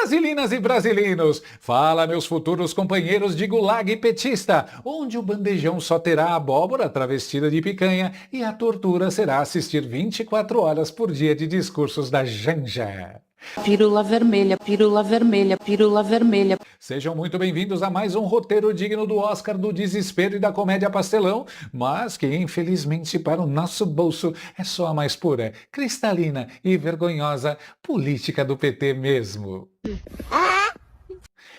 Brasilinas e brasileiros, fala meus futuros companheiros de gulag petista, onde o bandejão só terá abóbora travestida de picanha e a tortura será assistir 24 horas por dia de discursos da Janja. Pílula vermelha, pílula vermelha, pílula vermelha. Sejam muito bem-vindos a mais um roteiro digno do Oscar do desespero e da comédia pastelão, mas que infelizmente para o nosso bolso é só a mais pura, cristalina e vergonhosa política do PT mesmo.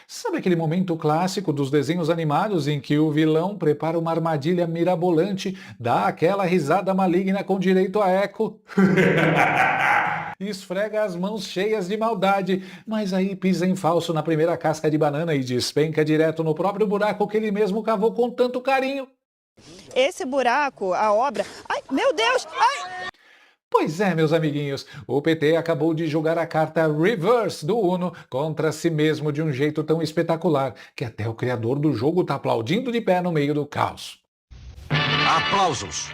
Sabe aquele momento clássico dos desenhos animados em que o vilão prepara uma armadilha mirabolante, dá aquela risada maligna com direito a eco? Esfrega as mãos cheias de maldade, mas aí pisa em falso na primeira casca de banana e despenca direto no próprio buraco que ele mesmo cavou com tanto carinho. Esse buraco, a obra... Ai, meu Deus! Ai! Pois é, meus amiguinhos, o PT acabou de jogar a carta reverse do Uno contra si mesmo de um jeito tão espetacular que até o criador do jogo tá aplaudindo de pé no meio do caos. Aplausos!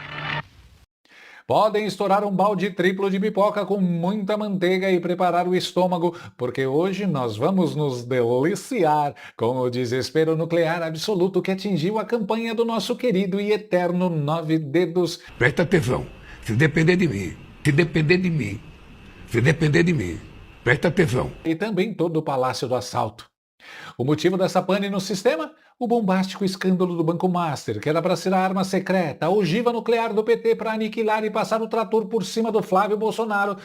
Podem estourar um balde triplo de pipoca com muita manteiga e preparar o estômago, porque hoje nós vamos nos deliciar com o desespero nuclear absoluto que atingiu a campanha do nosso querido e eterno Nove Dedos. Presta atenção, se depender de mim, se depender de mim, se depender de mim, presta atenção. E também todo o Palácio do Assalto. O motivo dessa pane no sistema? O bombástico escândalo do Banco Master, que era para ser a arma secreta, a ogiva nuclear do PT para aniquilar e passar o trator por cima do Flávio Bolsonaro,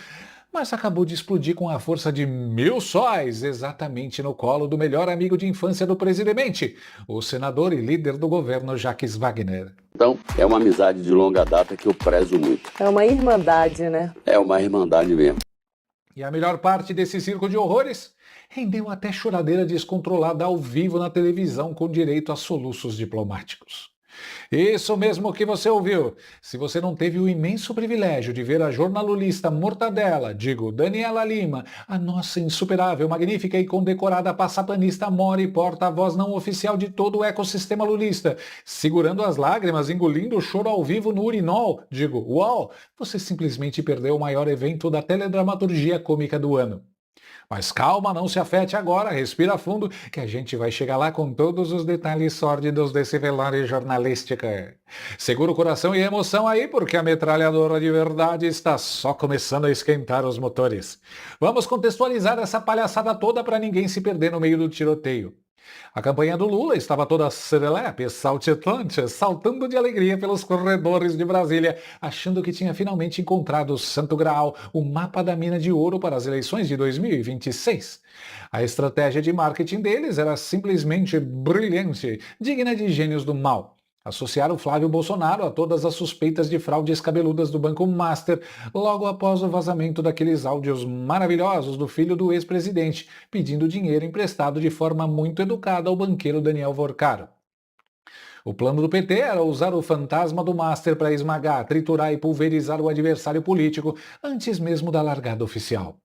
mas acabou de explodir com a força de 1000 sóis, exatamente no colo do melhor amigo de infância do presidente, o senador e líder do governo Jacques Wagner. Então, é uma amizade de longa data que eu prezo muito. É uma irmandade, né? É uma irmandade mesmo. E a melhor parte desse circo de horrores? Rendeu até choradeira descontrolada ao vivo na televisão com direito a soluços diplomáticos. Isso mesmo que você ouviu. Se você não teve o imenso privilégio de ver a jornalista Mortadela, digo Daniela Lima, a nossa insuperável, magnífica e condecorada passapanista mora e porta-voz não oficial de todo o ecossistema lulista, segurando as lágrimas, engolindo o choro ao vivo no urinol, digo, uau, você simplesmente perdeu o maior evento da teledramaturgia cômica do ano. Mas calma, não se afete agora, respira fundo, que a gente vai chegar lá com todos os detalhes sórdidos desse velório jornalístico. Segura o coração e a emoção aí, porque a metralhadora de verdade está só começando a esquentar os motores. Vamos contextualizar essa palhaçada toda para ninguém se perder no meio do tiroteio. A campanha do Lula estava toda serelepe, saltitante, saltando de alegria pelos corredores de Brasília, achando que tinha finalmente encontrado o Santo Graal, o mapa da mina de ouro para as eleições de 2026. A estratégia de marketing deles era simplesmente brilhante, digna de gênios do mal. Associar o Flávio Bolsonaro a todas as suspeitas de fraudes cabeludas do Banco Master logo após o vazamento daqueles áudios maravilhosos do filho do ex-presidente, pedindo dinheiro emprestado de forma muito educada ao banqueiro Daniel Vorcaro. O plano do PT era usar o fantasma do Master para esmagar, triturar e pulverizar o adversário político antes mesmo da largada oficial.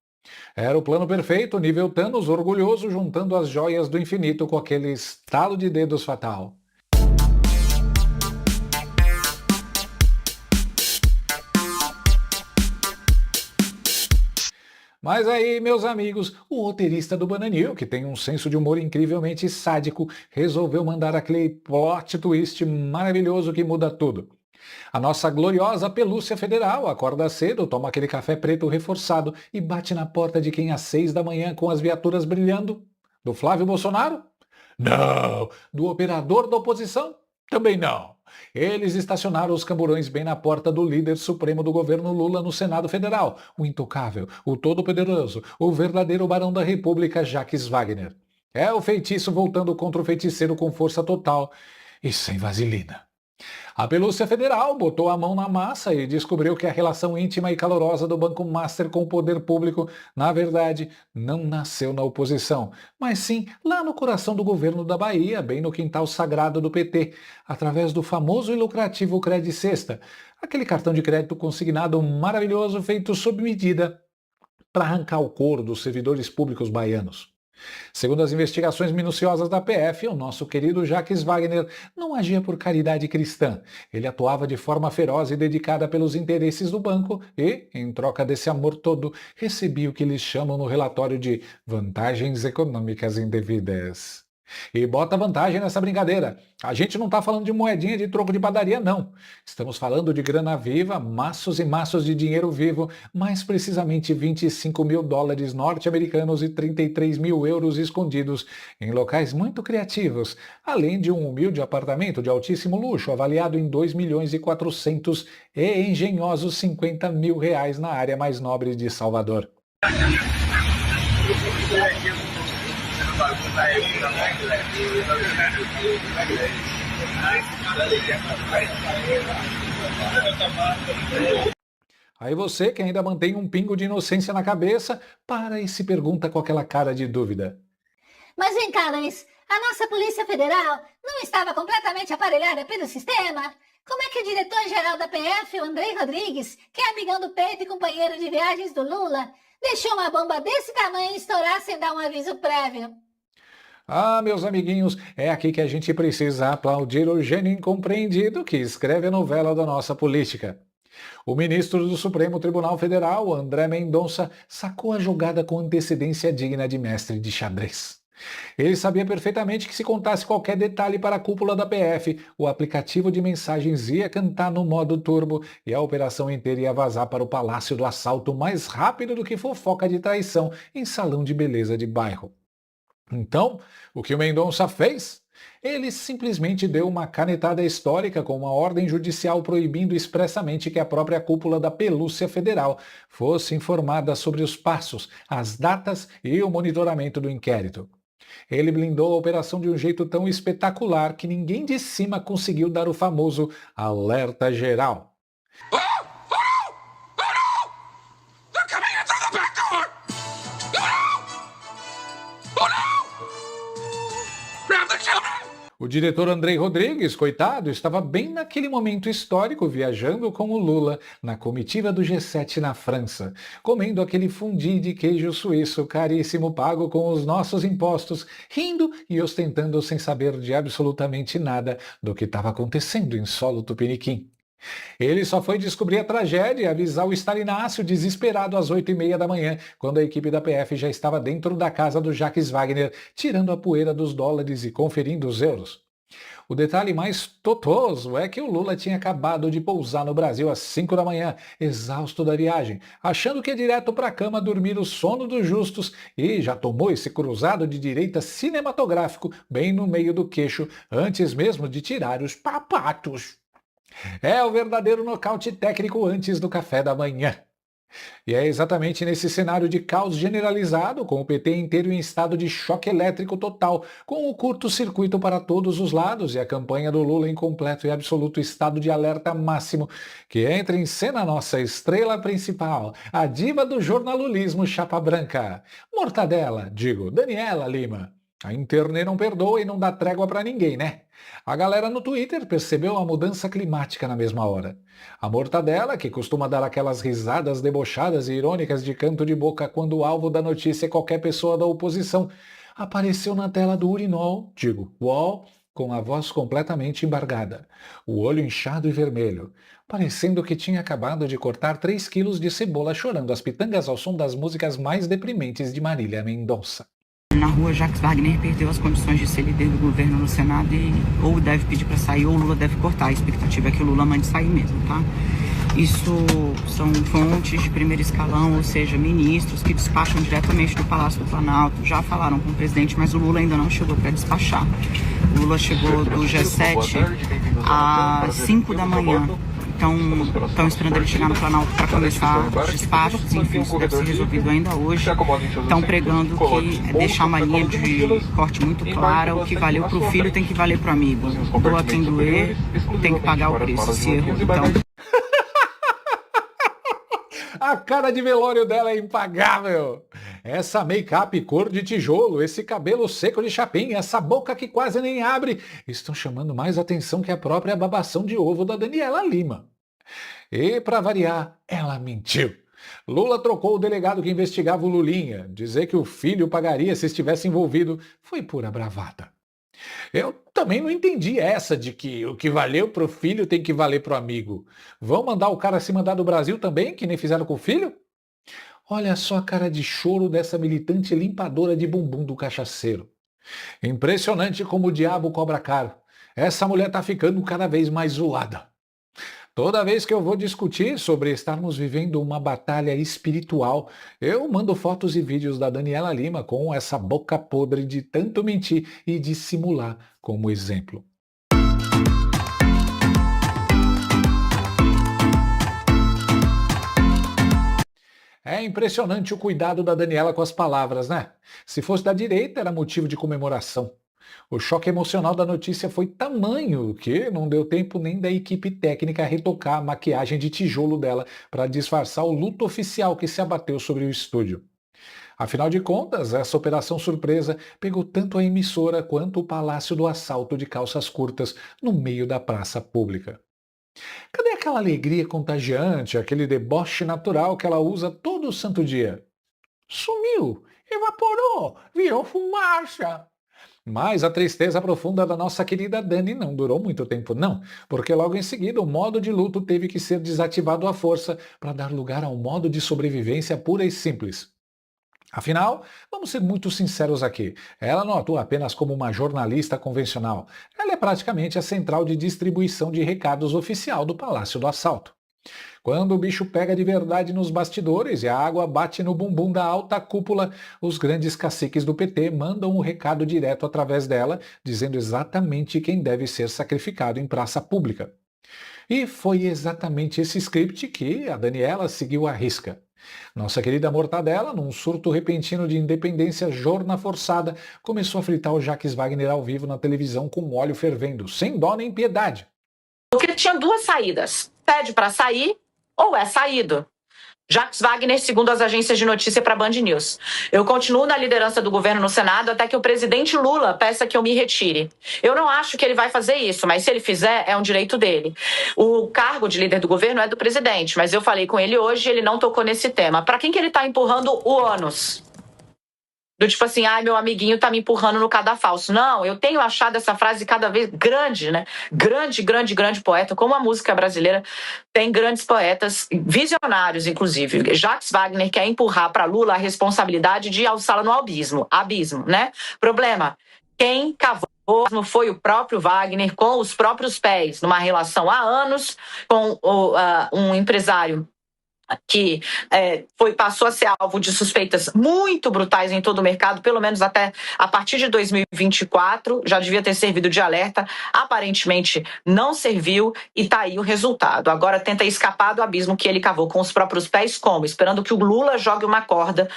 Era o plano perfeito, nível Thanos orgulhoso, juntando as joias do infinito com aquele estalo de dedos fatal. Mas aí, meus amigos, o roteirista do Bananil, que tem um senso de humor incrivelmente sádico, resolveu mandar aquele plot twist maravilhoso que muda tudo. A nossa gloriosa pelúcia federal acorda cedo, toma aquele café preto reforçado e bate na porta de quem às 6 da manhã com as viaturas brilhando? Do Flávio Bolsonaro? Não. Do operador da oposição? Também não. Eles estacionaram os camburões bem na porta do líder supremo do governo Lula no Senado Federal, o intocável, o todo-poderoso, o verdadeiro barão da República, Jacques Wagner. É o feitiço voltando contra o feiticeiro com força total e sem vaselina. A pelúcia federal botou a mão na massa e descobriu que a relação íntima e calorosa do Banco Master com o poder público, na verdade, não nasceu na oposição, mas sim lá no coração do governo da Bahia, bem no quintal sagrado do PT, através do famoso e lucrativo Credit Sexta, aquele cartão de crédito consignado maravilhoso feito sob medida para arrancar o couro dos servidores públicos baianos. Segundo as investigações minuciosas da PF, o nosso querido Jacques Wagner não agia por caridade cristã. Ele atuava de forma feroz e dedicada pelos interesses do banco e, em troca desse amor todo, recebia o que eles chamam no relatório de vantagens econômicas indevidas. E bota vantagem nessa brincadeira. A gente não está falando de moedinha de troco de padaria, não. Estamos falando de grana viva, maços e maços de dinheiro vivo, mais precisamente 25 mil dólares norte-americanos e 33 mil euros escondidos em locais muito criativos, além de um humilde apartamento de altíssimo luxo avaliado em 2 milhões e 400 e engenhosos 50 mil reais na área mais nobre de Salvador. Aí você, que ainda mantém um pingo de inocência na cabeça, para e se pergunta com aquela cara de dúvida. Mas vem cá, Luiz, a nossa Polícia Federal não estava completamente aparelhada pelo sistema? Como é que o diretor-geral da PF, o Andrei Rodrigues, que é amigão do peito e companheiro de viagens do Lula, deixou uma bomba desse tamanho estourar sem dar um aviso prévio? Ah, meus amiguinhos, é aqui que a gente precisa aplaudir o gênio incompreendido que escreve a novela da nossa política. O ministro do Supremo Tribunal Federal, André Mendonça, sacou a jogada com antecedência digna de mestre de xadrez. Ele sabia perfeitamente que se contasse qualquer detalhe para a cúpula da PF, o aplicativo de mensagens ia cantar no modo turbo e a operação inteira ia vazar para o Palácio do Assalto mais rápido do que fofoca de traição em salão de beleza de bairro. Então, o que o Mendonça fez? Ele simplesmente deu uma canetada histórica com uma ordem judicial proibindo expressamente que a própria cúpula da Pelúcia Federal fosse informada sobre os passos, as datas e o monitoramento do inquérito. Ele blindou a operação de um jeito tão espetacular que ninguém de cima conseguiu dar o famoso alerta geral. O diretor Andrei Rodrigues, coitado, estava bem naquele momento histórico viajando com o Lula na comitiva do G7 na França, comendo aquele fundi de queijo suíço caríssimo pago com os nossos impostos, rindo e ostentando sem saber de absolutamente nada do que estava acontecendo em solo tupiniquim. Ele só foi descobrir a tragédia e avisar o Stalinácio desesperado às 8h30 da manhã, quando a equipe da PF já estava dentro da casa do Jacques Wagner, tirando a poeira dos dólares e conferindo os euros. O detalhe mais totoso é que o Lula tinha acabado de pousar no Brasil às 5 da manhã, exausto da viagem, achando que ia direto para a cama dormir o sono dos justos e já tomou esse cruzado de direita cinematográfico bem no meio do queixo, antes mesmo de tirar os papatos. É o verdadeiro nocaute técnico antes do café da manhã. E é exatamente nesse cenário de caos generalizado, com o PT inteiro em estado de choque elétrico total, com o curto-circuito para todos os lados e a campanha do Lula em completo e absoluto estado de alerta máximo, que entra em cena a nossa estrela principal, a diva do jornalulismo chapa branca. Mortadela, digo, Daniela Lima. A internet não perdoa e não dá trégua para ninguém, né? A galera no Twitter percebeu a mudança climática na mesma hora. A Mortadela, que costuma dar aquelas risadas debochadas e irônicas de canto de boca quando o alvo da notícia é qualquer pessoa da oposição, apareceu na tela do urinol, UOL, com a voz completamente embargada, o olho inchado e vermelho, parecendo que tinha acabado de cortar 3 quilos de cebola chorando as pitangas ao som das músicas mais deprimentes de Marília Mendonça. Na rua, Jacques Wagner perdeu as condições de ser líder do governo no Senado e ou deve pedir para sair ou o Lula deve cortar. A expectativa é que o Lula mande sair mesmo, tá? Isso são fontes de primeiro escalão, ou seja, ministros que despacham diretamente do Palácio do Planalto. Já falaram com o presidente, mas o Lula ainda não chegou para despachar. O Lula chegou do G7 às 5 da manhã. Então, estão esperando ele chegar no Planalto para começar os despachos, enfim, isso deve ser resolvido ainda hoje. Estão pregando que deixar uma linha de corte muito clara, o que valeu para o filho tem que valer para o amigo. Doa quem doer, tem que pagar o preço, se errou. Então... A cara de velório dela é impagável. Essa make-up cor de tijolo, esse cabelo seco de chapinha, essa boca que quase nem abre, estão chamando mais atenção que a própria babação de ovo da Daniela Lima. E, para variar, ela mentiu. Lula trocou o delegado que investigava o Lulinha. Dizer que o filho pagaria se estivesse envolvido foi pura bravata. Eu também não entendi essa de que o que valeu pro filho tem que valer pro amigo. Vão mandar o cara se mandar do Brasil também, que nem fizeram com o filho? Olha só a cara de choro dessa militante limpadora de bumbum do cachaceiro. Impressionante como o diabo cobra caro. Essa mulher tá ficando cada vez mais zoada. Toda vez que eu vou discutir sobre estarmos vivendo uma batalha espiritual, eu mando fotos e vídeos da Daniela Lima com essa boca podre de tanto mentir e dissimular como exemplo. É impressionante o cuidado da Daniela com as palavras, né? Se fosse da direita, era motivo de comemoração. O choque emocional da notícia foi tamanho que não deu tempo nem da equipe técnica retocar a maquiagem de tijolo dela para disfarçar o luto oficial que se abateu sobre o estúdio. Afinal de contas, essa operação surpresa pegou tanto a emissora quanto o Palácio do Assalto de calças curtas no meio da praça pública. Cadê aquela alegria contagiante, aquele deboche natural que ela usa todo santo dia? Sumiu, evaporou, virou fumaça. Mas a tristeza profunda da nossa querida Dani não durou muito tempo não, porque logo em seguida o modo de luto teve que ser desativado à força para dar lugar ao modo de sobrevivência pura e simples. Afinal, vamos ser muito sinceros aqui, ela não atua apenas como uma jornalista convencional, ela é praticamente a central de distribuição de recados oficial do Palácio do Assalto. Quando o bicho pega de verdade nos bastidores e a água bate no bumbum da alta cúpula, os grandes caciques do PT mandam um recado direto através dela, dizendo exatamente quem deve ser sacrificado em praça pública. E foi exatamente esse script que a Daniela seguiu à risca. Nossa querida Mortadela, num surto repentino de independência jorna forçada, começou a fritar o Jacques Wagner ao vivo na televisão com óleo fervendo, sem dó nem piedade. Porque tinha duas saídas. Pede para sair ou é saído. Jacques Wagner, segundo as agências de notícia para a Band News. Eu continuo na liderança do governo no Senado até que o presidente Lula peça que eu me retire. Eu não acho que ele vai fazer isso, mas se ele fizer, é um direito dele. O cargo de líder do governo é do presidente, mas eu falei com ele hoje e ele não tocou nesse tema. Para quem que ele está empurrando o ônus? Do tipo assim, ai, meu amiguinho tá me empurrando no cadafalso. Não, eu tenho achado essa frase cada vez grande, né? Grande poeta, como a música brasileira tem grandes poetas, visionários, inclusive. Jacques Wagner quer empurrar para Lula a responsabilidade de alçá-la no abismo, né? Problema, quem cavou foi o próprio Wagner com os próprios pés, numa relação há anos com um empresário que passou a ser alvo de suspeitas muito brutais em todo o mercado, pelo menos até a partir de 2024, já devia ter servido de alerta, aparentemente não serviu e tá aí o resultado. Agora tenta escapar do abismo que ele cavou com os próprios pés, como? Esperando que o Lula jogue uma corda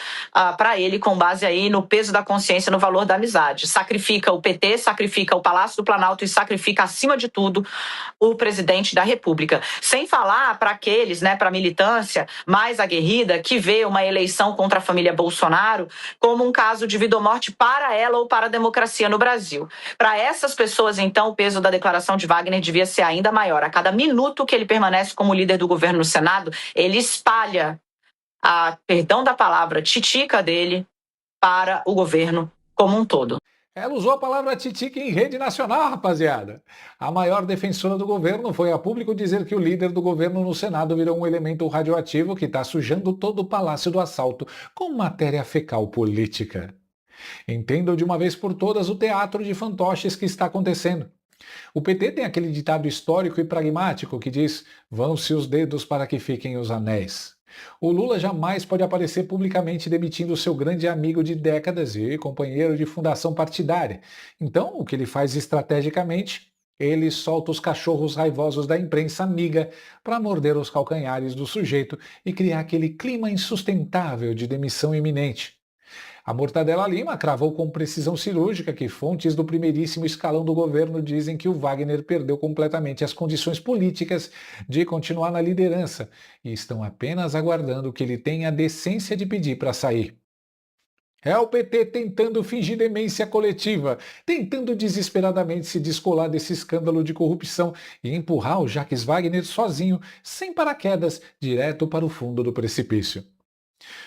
para ele com base aí no peso da consciência, no valor da amizade. Sacrifica o PT, sacrifica o Palácio do Planalto e sacrifica, acima de tudo, o presidente da República. Sem falar para aqueles, né, para a militância mais aguerrida que vê uma eleição contra a família Bolsonaro como um caso de vida ou morte para ela ou para a democracia no Brasil. Para essas pessoas, então, o peso da declaração de Wagner devia ser ainda maior. A cada minuto que ele permanece como líder do governo no Senado, ele espalha a, perdão da palavra, titica dele para o governo como um todo. Ela usou a palavra titica em rede nacional, rapaziada. A maior defensora do governo foi a público dizer que o líder do governo no Senado virou um elemento radioativo que está sujando todo o Palácio do Assalto com matéria fecal política. Entendam de uma vez por todas o teatro de fantoches que está acontecendo. O PT tem aquele ditado histórico e pragmático que diz: vão-se os dedos para que fiquem os anéis. O Lula jamais pode aparecer publicamente demitindo seu grande amigo de décadas e companheiro de fundação partidária. Então, o que ele faz estrategicamente? Ele solta os cachorros raivosos da imprensa amiga para morder os calcanhares do sujeito e criar aquele clima insustentável de demissão iminente. A Mortadela Lima cravou com precisão cirúrgica que fontes do primeiríssimo escalão do governo dizem que o Wagner perdeu completamente as condições políticas de continuar na liderança e estão apenas aguardando que ele tenha a decência de pedir para sair. É o PT tentando fingir demência coletiva, tentando desesperadamente se descolar desse escândalo de corrupção e empurrar o Jacques Wagner sozinho, sem paraquedas, direto para o fundo do precipício.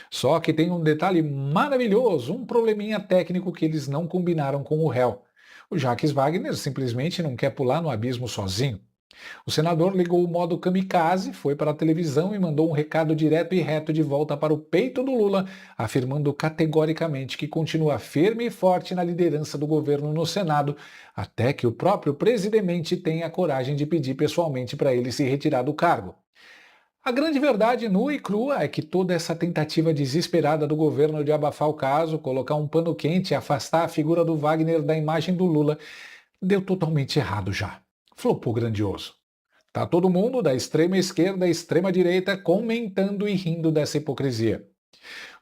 Só que tem um detalhe maravilhoso, um probleminha técnico que eles não combinaram com o réu. O Jacques Wagner simplesmente não quer pular no abismo sozinho. O senador ligou o modo kamikaze, foi para a televisão e mandou um recado direto e reto de volta para o peito do Lula, afirmando categoricamente que continua firme e forte na liderança do governo no Senado, até que o próprio presidente tenha coragem de pedir pessoalmente para ele se retirar do cargo. A grande verdade nua e crua é que toda essa tentativa desesperada do governo de abafar o caso, colocar um pano quente e afastar a figura do Wagner da imagem do Lula, deu totalmente errado já. Flopou grandioso. Tá todo mundo, da extrema esquerda à extrema direita, comentando e rindo dessa hipocrisia.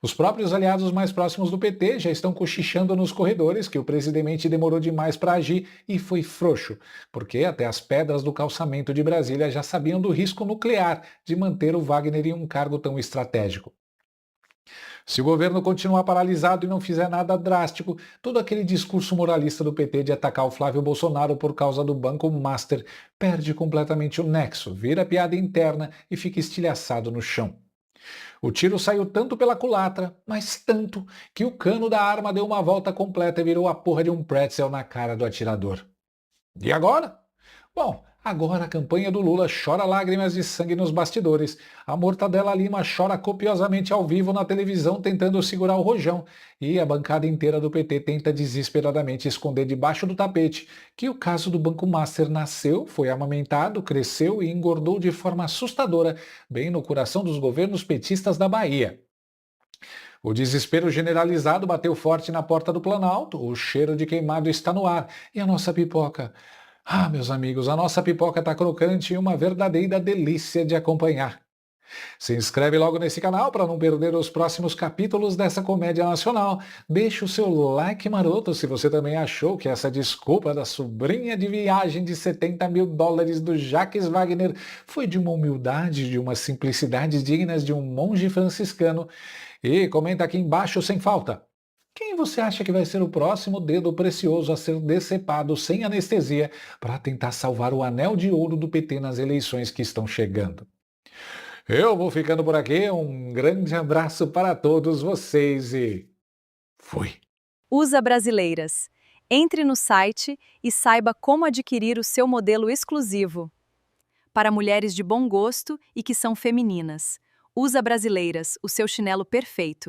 Os próprios aliados mais próximos do PT já estão cochichando nos corredores que o presidente demorou demais para agir e foi frouxo, porque até as pedras do calçamento de Brasília já sabiam do risco nuclear de manter o Wagner em um cargo tão estratégico. Se o governo continuar paralisado e não fizer nada drástico, todo aquele discurso moralista do PT de atacar o Flávio Bolsonaro por causa do Banco Master perde completamente o nexo, vira piada interna e fica estilhaçado no chão. O tiro saiu tanto pela culatra, mas tanto, que o cano da arma deu uma volta completa e virou a porra de um pretzel na cara do atirador. E agora? Bom, agora a campanha do Lula chora lágrimas de sangue nos bastidores, a Mortadela Lima chora copiosamente ao vivo na televisão tentando segurar o rojão, e a bancada inteira do PT tenta desesperadamente esconder debaixo do tapete que o caso do Banco Master nasceu, foi amamentado, cresceu e engordou de forma assustadora, bem no coração dos governos petistas da Bahia. O desespero generalizado bateu forte na porta do Planalto, o cheiro de queimado está no ar, e a nossa pipoca... Ah, meus amigos, a nossa pipoca tá crocante e uma verdadeira delícia de acompanhar. Se inscreve logo nesse canal para não perder os próximos capítulos dessa comédia nacional. Deixa o seu like maroto se você também achou que essa desculpa da sobrinha de viagem de $70 mil do Jacques Wagner foi de uma humildade, de uma simplicidade dignas de um monge franciscano. E comenta aqui embaixo sem falta. Quem você acha que vai ser o próximo dedo precioso a ser decepado sem anestesia para tentar salvar o anel de ouro do PT nas eleições que estão chegando? Eu vou ficando por aqui, um grande abraço para todos vocês e fui! USA Brasileiras. Entre no site e saiba como adquirir o seu modelo exclusivo. Para mulheres de bom gosto e que são femininas. USA Brasileiras, o seu chinelo perfeito.